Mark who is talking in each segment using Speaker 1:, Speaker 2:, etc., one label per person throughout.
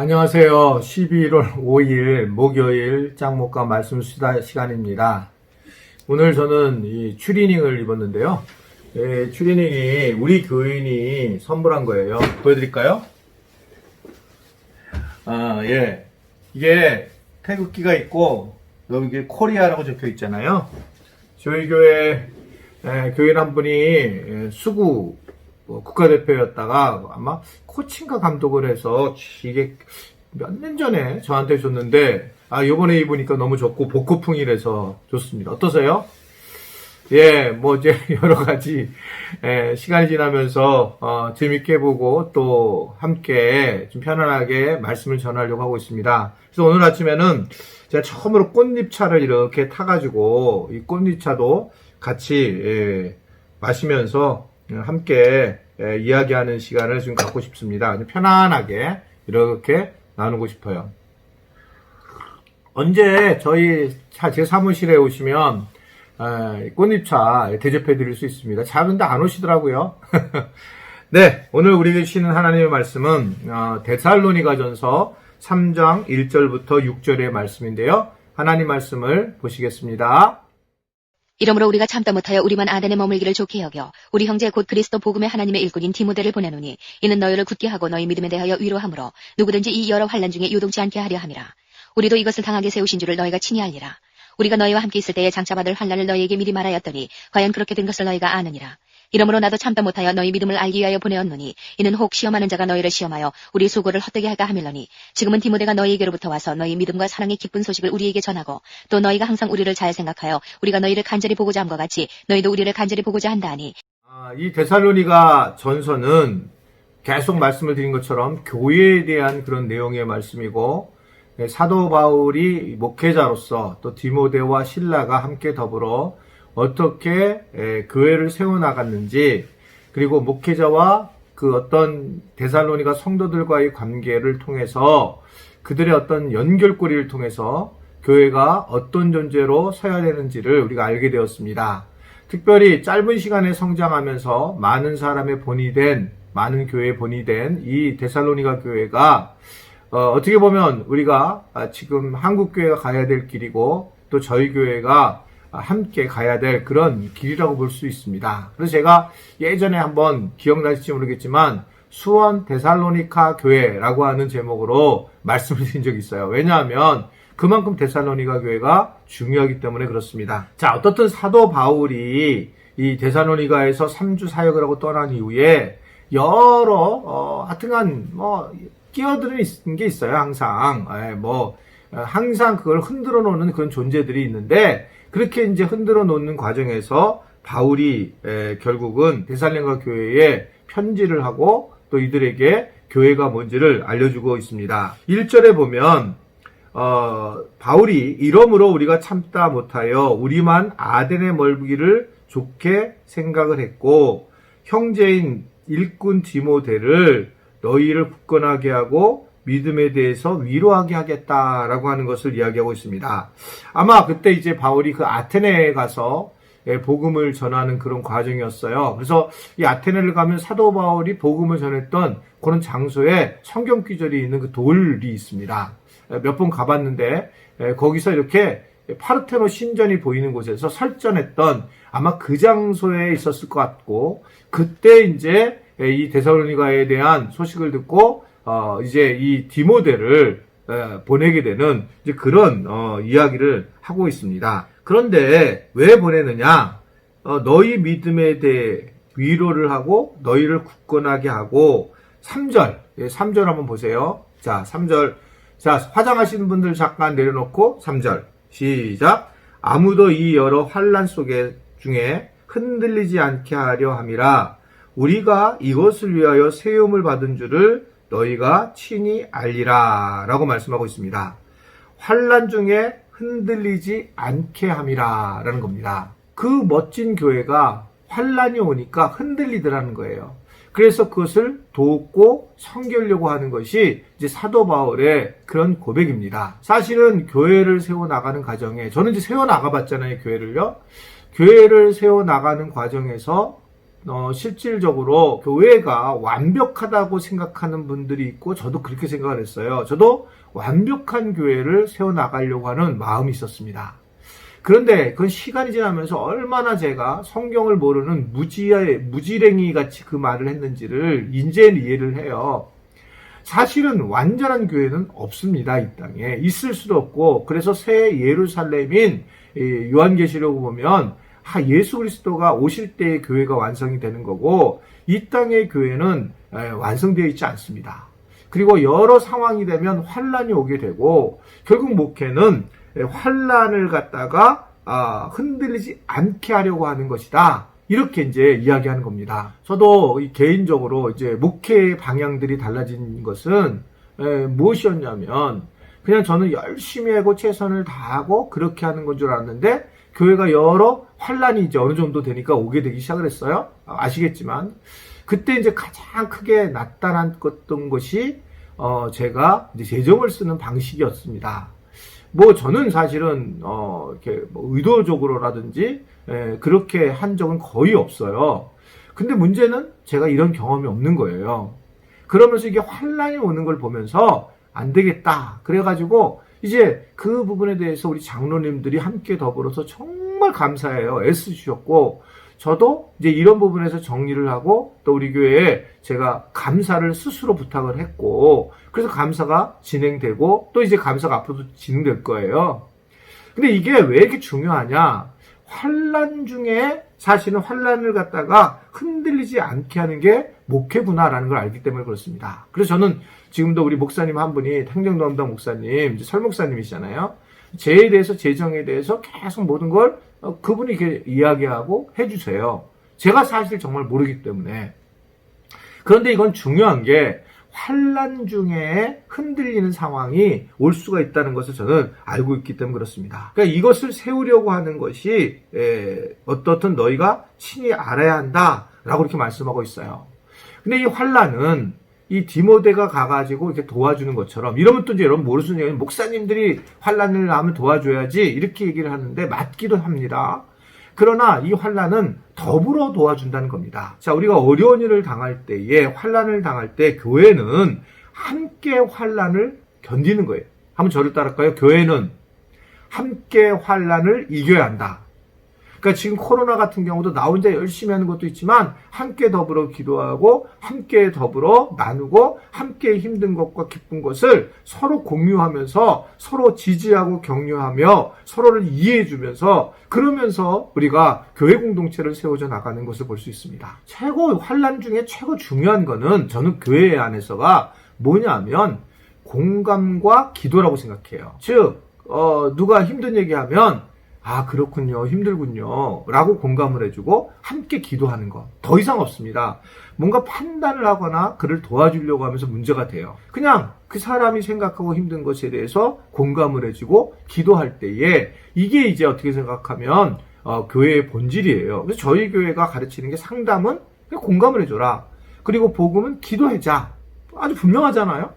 Speaker 1: 안녕하세요. 11월 5일 목요일 짱목과 말씀 수다 시간입니다. 오늘 저는 이 추리닝을 입었는데요. 추리닝이 우리 교인이 선물한 거예요. 보여드릴까요? 예. 이게 태극기가 있고 여기 코리아라고 적혀 있잖아요. 저희 교회 교인 한 분이 수구 국가대표였다가 아마 코치인가 감독을 해서 이게 몇 년 전에 저한테 줬는데 요번에 입으니까 너무 좋고 복고풍이라서 좋습니다. 어떠세요? 예, 뭐 이제 여러 가지 시간이 지나면서 재밌게 보고 또 함께 좀 편안하게 말씀을 전하려고 하고 있습니다. 그래서 오늘 아침에는 제가 처음으로 꽃잎차를 이렇게 타가지고 이 꽃잎차도 같이 마시면서 함께 이야기하는 시간을 지금 갖고 싶습니다. 편안하게 이렇게 나누고 싶어요. 언제 저희 제 사무실에 오시면 꽃잎차 대접해 드릴 수 있습니다. 자, 근데 안 오시더라고요. 네, 오늘 우리에게 주시는 하나님의 말씀은 데살로니가전서 3장 1절부터 6절의 말씀인데요. 하나님 말씀을 보시겠습니다.
Speaker 2: 이러므로 우리가 참다 못하여 우리만 아덴에 머물기를 좋게 여겨 우리 형제 곧 그리스도 복음의 하나님의 일꾼인 디모데를 보내노니 이는 너희를 굳게 하고 너희 믿음에 대하여 위로하므로 누구든지 이 여러 환난 중에 요동치 않게 하려 함이라. 우리도 이것을 당하게 세우신 줄을 너희가 친히 알리라. 우리가 너희와 함께 있을 때에 장차받을 환난을 너희에게 미리 말하였더니 과연 그렇게 된 것을 너희가 아느니라. 이러므로 나도 참다 못하여 너희 믿음을 알기 위하여 보내었노니 이는 혹 시험하는 자가 너희를 시험하여 우리 수고를 헛되게 할까 함이러니 지금은 디모데가 너희에게로부터 와서 너희 믿음과 사랑의 기쁜 소식을 우리에게 전하고 또 너희가 항상 우리를 잘 생각하여 우리가 너희를 간절히 보고자 함과 같이 너희도 우리를 간절히 보고자 한다 하니
Speaker 1: 이 데살로니가 전서는 계속 말씀을 드린 것처럼 교회에 대한 그런 내용의 말씀이고 사도 바울이 목회자로서 또 디모데와 실라가 함께 더불어 어떻게 교회를 세워나갔는지 그리고 목회자와 그 어떤 데살로니가 성도들과의 관계를 통해서 그들의 어떤 연결고리를 통해서 교회가 어떤 존재로 서야 되는지를 우리가 알게 되었습니다. 특별히 짧은 시간에 성장하면서 많은 사람의 본이 된 많은 교회의 본이 된 이 데살로니가 교회가 어떻게 보면 우리가 지금 한국 교회가 가야 될 길이고 또 저희 교회가 함께 가야 될 그런 길이라고 볼 수 있습니다. 그래서 제가 예전에 한번 기억나실지 모르겠지만 수원 데살로니가 교회라고 하는 제목으로 말씀을 드린 적이 있어요. 왜냐하면 그만큼 데살로니가 교회가 중요하기 때문에 그렇습니다. 자, 어떻든 사도 바울이 이 데살로니가에서 3주 사역을 하고 떠난 이후에 여러 하여튼간 끼어드는 게 있어요. 항상 항상 그걸 흔들어 놓는 그런 존재들이 있는데 그렇게 이제 흔들어 놓는 과정에서 바울이 결국은 데살로니가 교회에 편지를 하고 또 이들에게 교회가 뭔지를 알려주고 있습니다. 1절에 보면 바울이 이러므로 우리가 참다 못하여 우리만 아덴에 멀기를 좋게 생각을 했고 형제인 일꾼 디모데를 너희를 굳건하게 하고 믿음에 대해서 위로하게 하겠다라고 하는 것을 이야기하고 있습니다. 아마 그때 이제 바울이 그 아테네에 가서 복음을 전하는 그런 과정이었어요. 그래서 이 아테네를 가면 사도 바울이 복음을 전했던 그런 장소에 성경 구절이 있는 그 돌이 있습니다. 몇 번 가봤는데 거기서 이렇게 파르테노 신전이 보이는 곳에서 설전했던 아마 그 장소에 있었을 것 같고 그때 이제 이 데살로니가에 대한 소식을 듣고 이제 이 디모데를 보내게 되는 이제 그런 이야기를 하고 있습니다. 그런데 왜 보내느냐? 너희 믿음에 대해 위로를 하고 너희를 굳건하게 하고 3절 한번 보세요. 자, 3절. 자, 화장하시는 분들 잠깐 내려놓고 3절. 시작. 아무도 이 여러 환난 중에 흔들리지 않게 하려 함이라. 우리가 이것을 위하여 세움을 받은 줄을 너희가 친히 알리라 라고 말씀하고 있습니다. 환난 중에 흔들리지 않게 함이라 라는 겁니다. 그 멋진 교회가 환난이 오니까 흔들리더라는 거예요. 그래서 그것을 돕고 섬기려고 하는 것이 이제 사도 바울의 그런 고백입니다. 사실은 교회를 세워나가는 과정에 저는 이제 세워나가 봤잖아요. 교회를 세워나가는 과정에서 실질적으로 교회가 완벽하다고 생각하는 분들이 있고 저도 그렇게 생각을 했어요. 저도 완벽한 교회를 세워나가려고 하는 마음이 있었습니다. 그런데 그 시간이 지나면서 얼마나 제가 성경을 모르는 무지랭이 같이 그 말을 했는지를 이제는 이해를 해요. 사실은 완전한 교회는 없습니다. 이 땅에 있을 수도 없고, 그래서 새 예루살렘인 요한계시록을 보면 예수 그리스도가 오실 때의 교회가 완성이 되는 거고, 이 땅의 교회는 완성되어 있지 않습니다. 그리고 여러 상황이 되면 환란이 오게 되고, 결국 목회는 환란을 갖다가 흔들리지 않게 하려고 하는 것이다. 이렇게 이제 이야기하는 겁니다. 저도 개인적으로 이제 목회의 방향들이 달라진 것은 무엇이었냐면, 그냥 저는 열심히 하고 최선을 다하고 그렇게 하는 건 줄 알았는데, 교회가 여러 환란이 이제 어느 정도 되니까 오게 되기 시작을 했어요. 아시겠지만 그때 이제 가장 크게 나타났던 것이 제가 이제 재정을 쓰는 방식이었습니다. 저는 사실은 이렇게 의도적으로라든지 그렇게 한 적은 거의 없어요. 근데 문제는 제가 이런 경험이 없는 거예요. 그러면서 이게 환란이 오는 걸 보면서 안 되겠다. 그래가지고 이제 그 부분에 대해서 우리 장로님들이 함께 더불어서 정말 감사해요. 애쓰셨고, 저도 이제 이런 부분에서 정리를 하고, 또 우리 교회에 제가 감사를 스스로 부탁을 했고, 그래서 감사가 진행되고, 또 이제 감사가 앞으로도 진행될 거예요. 근데 이게 왜 이렇게 중요하냐? 환란 중에 사실은 환란을 갖다가 흔들리지 않게 하는 게 목회구나라는 걸 알기 때문에 그렇습니다. 그래서 저는 지금도 우리 목사님 한 분이 행정담당 목사님, 설 목사님이시잖아요. 제에 대해서, 재정에 대해서 계속 모든 걸 그분이 이렇게 이야기하고 해주세요. 제가 사실 정말 모르기 때문에. 그런데 이건 중요한 게 환란 중에 흔들리는 상황이 올 수가 있다는 것을 저는 알고 있기 때문에 그렇습니다. 그러니까 이것을 세우려고 하는 것이 어떻든 너희가 친히 알아야 한다라고 이렇게 말씀하고 있어요. 근데 이 환란은 이 디모데가 가가지고 이렇게 도와주는 것처럼, 이러면 또 이제 여러분 모르시는 얘기는 목사님들이 환란을 하면 도와줘야지 이렇게 얘기를 하는데 맞기도 합니다. 그러나 이 환란은 더불어 도와준다는 겁니다. 자, 우리가 어려운 일을 당할 때에, 환란을 당할 때 교회는 함께 환란을 견디는 거예요. 한번 저를 따를까요? 교회는 함께 환란을 이겨야 한다. 그러니까 지금 코로나 같은 경우도 나 혼자 열심히 하는 것도 있지만 함께 더불어 기도하고 함께 더불어 나누고 함께 힘든 것과 기쁜 것을 서로 공유하면서 서로 지지하고 격려하며 서로를 이해해주면서, 그러면서 우리가 교회 공동체를 세워져 나가는 것을 볼 수 있습니다. 환란 중에 최고 중요한 거는 저는 교회 안에서가 뭐냐면 공감과 기도라고 생각해요. 즉 누가 힘든 얘기하면 그렇군요, 힘들군요 라고 공감을 해주고 함께 기도하는 것, 더 이상 없습니다. 뭔가 판단을 하거나 그를 도와주려고 하면서 문제가 돼요. 그냥 그 사람이 생각하고 힘든 것에 대해서 공감을 해주고 기도할 때에, 이게 이제 어떻게 생각하면 교회의 본질이에요. 그래서 저희 교회가 가르치는 게, 상담은 그냥 공감을 해줘라, 그리고 복음은 기도해자, 아주 분명하잖아요.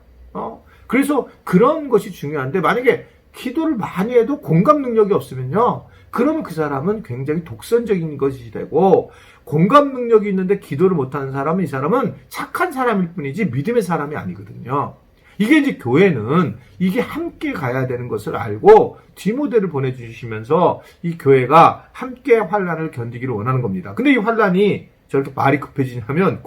Speaker 1: 그래서 그런 것이 중요한데, 만약에 기도를 많이 해도 공감 능력이 없으면요, 그러면 그 사람은 굉장히 독선적인 것이 되고, 공감 능력이 있는데 기도를 못하는 사람은, 이 사람은 착한 사람일 뿐이지 믿음의 사람이 아니거든요. 이게 이제 교회는 이게 함께 가야 되는 것을 알고 디모데를 보내주시면서 이 교회가 함께 환란을 견디기를 원하는 겁니다. 근데 이 환란이 저렇게 말이 급해지냐면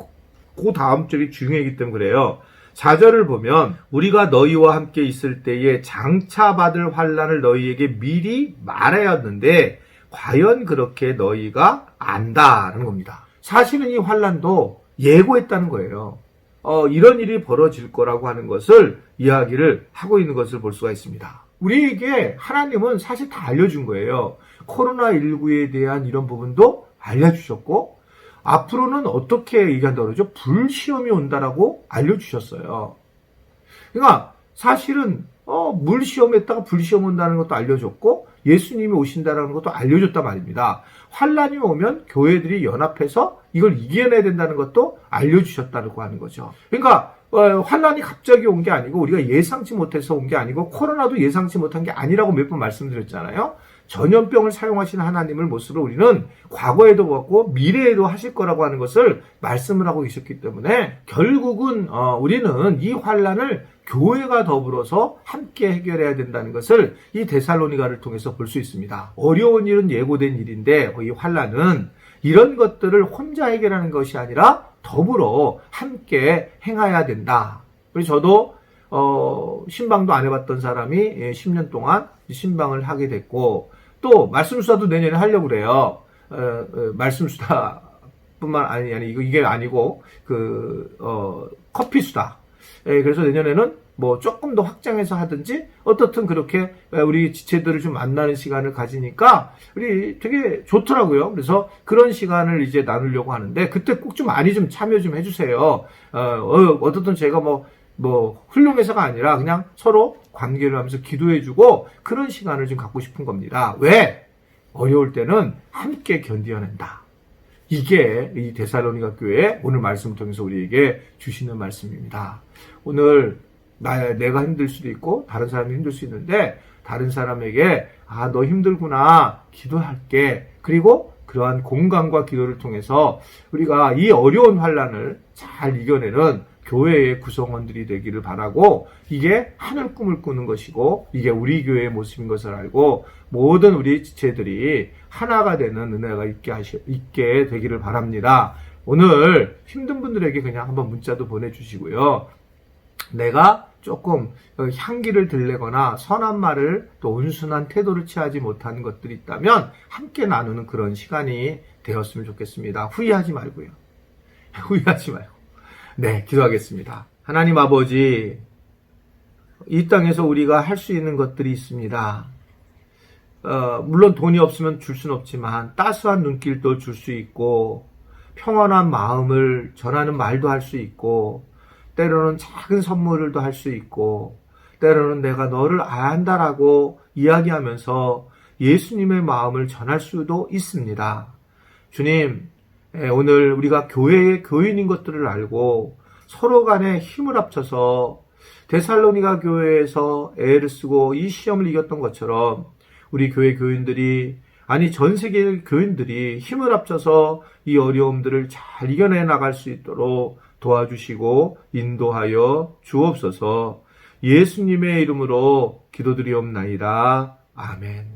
Speaker 1: 그 다음 절이 중요하기 때문에 그래요. 4절을 보면 우리가 너희와 함께 있을 때에 장차 받을 환란을 너희에게 미리 말하였는데 과연 그렇게 너희가 안다라는 겁니다. 사실은 이 환란도 예고했다는 거예요. 이런 일이 벌어질 거라고 하는 것을 이야기를 하고 있는 것을 볼 수가 있습니다. 우리에게 하나님은 사실 다 알려준 거예요. 코로나19에 대한 이런 부분도 알려주셨고, 앞으로는 어떻게 얘기한다고 그러죠? 불시험이 온다라고 알려주셨어요. 그러니까 사실은 물시험했다가 불시험 온다는 것도 알려줬고, 예수님이 오신다는 것도 알려줬단 말입니다. 환란이 오면 교회들이 연합해서 이걸 이겨내야 된다는 것도 알려주셨다고 하는 거죠. 그러니까 환란이 갑자기 온 게 아니고 우리가 예상치 못해서 온 게 아니고 코로나도 예상치 못한 게 아니라고 몇 번 말씀드렸잖아요. 전염병을 사용하신 하나님을 모습으로 우리는 과거에도 봤고 미래에도 하실 거라고 하는 것을 말씀을 하고 계셨기 때문에 결국은 우리는 이 환란을 교회가 더불어서 함께 해결해야 된다는 것을 이 데살로니가를 통해서 볼 수 있습니다. 어려운 일은 예고된 일인데 이 환란은 이런 것들을 혼자 해결하는 것이 아니라 더불어 함께 행해야 된다. 그래서 저도 신방도 안 해봤던 사람이 10년 동안 신방을 하게 됐고, 또 말씀수다도 내년에 하려고 그래요. 말씀수다뿐만 아니 이게 아니고 커피수다. 그래서 내년에는 뭐 조금 더 확장해서 하든지 어떻든 그렇게 우리 지체들을 좀 만나는 시간을 가지니까 우리 되게 좋더라고요. 그래서 그런 시간을 이제 나누려고 하는데 그때 꼭 좀 많이 좀 참여 좀 해주세요. 어떻든 제가 뭐 훌륭해서가 아니라 그냥 서로 관계를 하면서 기도해주고 그런 시간을 좀 갖고 싶은 겁니다. 왜? 어려울 때는 함께 견디어낸다. 이게 이 데살로니가 교회 오늘 말씀을 통해서 우리에게 주시는 말씀입니다. 오늘 내가 힘들 수도 있고 다른 사람이 힘들 수 있는데 다른 사람에게 너 힘들구나 기도할게. 그리고 그러한 공감과 기도를 통해서 우리가 이 어려운 환란을 잘 이겨내는 교회의 구성원들이 되기를 바라고, 이게 하늘 꿈을 꾸는 것이고 이게 우리 교회의 모습인 것을 알고 모든 우리 지체들이 하나가 되는 은혜가 있게 되기를 바랍니다. 오늘 힘든 분들에게 그냥 한번 문자도 보내주시고요. 내가 조금 향기를 들내거나 선한 말을 또 온순한 태도를 취하지 못한 것들이 있다면 함께 나누는 그런 시간이 되었으면 좋겠습니다. 후회하지 말고요. 후회하지 말고. 네, 기도하겠습니다. 하나님 아버지, 이 땅에서 우리가 할 수 있는 것들이 있습니다. 물론 돈이 없으면 줄 수는 없지만 따스한 눈길도 줄 수 있고 평안한 마음을 전하는 말도 할 수 있고 때로는 작은 선물도 할 수 있고 때로는 내가 너를 안다라고 이야기하면서 예수님의 마음을 전할 수도 있습니다. 주님, 오늘 우리가 교회의 교인인 것들을 알고 서로 간에 힘을 합쳐서 데살로니가 교회에서 애를 쓰고 이 시험을 이겼던 것처럼 우리 교회 교인들이, 아니 전 세계 교인들이 힘을 합쳐서 이 어려움들을 잘 이겨내 나갈 수 있도록 도와주시고 인도하여 주옵소서. 예수님의 이름으로 기도드리옵나이다. 아멘.